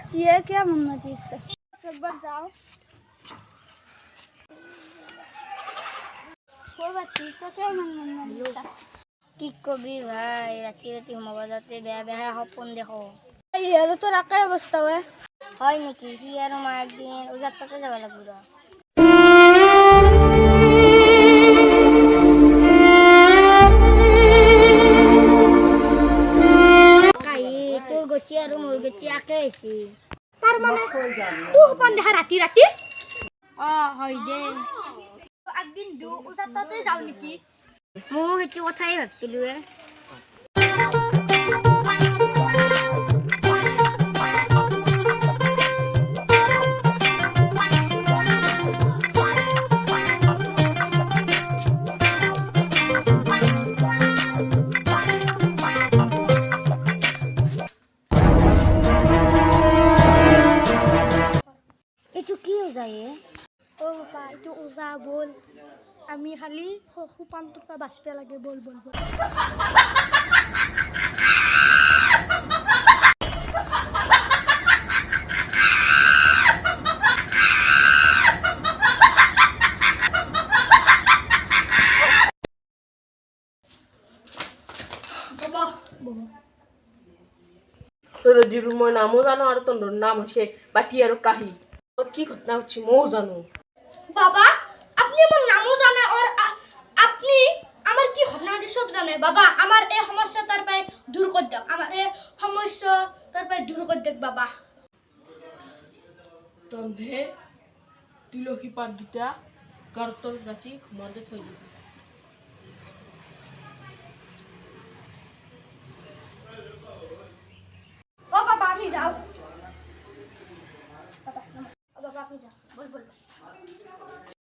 চিয়ে কেমন মজিছে একবাৰ যাও কি কবি ভাই ৰাতি ৰাতি ঘুমাব যাতে বেয়া বেয়া সপোন দেখো আৰু তোৰ একেই অৱস্থা হয় নেকি সি আৰু মই একদিন ওজাৰ তাতে যাব লাগিব তোৰ গতি আৰু মোৰ গতি একে হৈছে তাৰ মানে তোৰ সপোন দেখা ৰাতি ৰাতি হয় দে একদিন ওজাৰ তাতে যাওঁ নেকি মই সেইটো কথাই ভাবছিলো এইটো কি যায় বাবা এইটো ওজা বল আমি খালি সুপানটোৰ পৰা বাচিব লাগে বল বল বল তোর জিরু মই নামও জানো আর তোর নাম হচ্ছে বাকি আর কাহি তোর কি ঘটনা হচ্ছে মও জানো বাবা আপনি আমার নামও জানেন আর আপনি আমার কি ঘটনা হচ্ছে সব জানেন বাবা আমার এই সমস্যা তার পাই দূর করে দাও আমার এই সমস্যা তার পাই দূর করে দেখ বাবা তন্ধে তুলসী পাত দুটা গারতল রাখি ঘুমাতে থই দিবি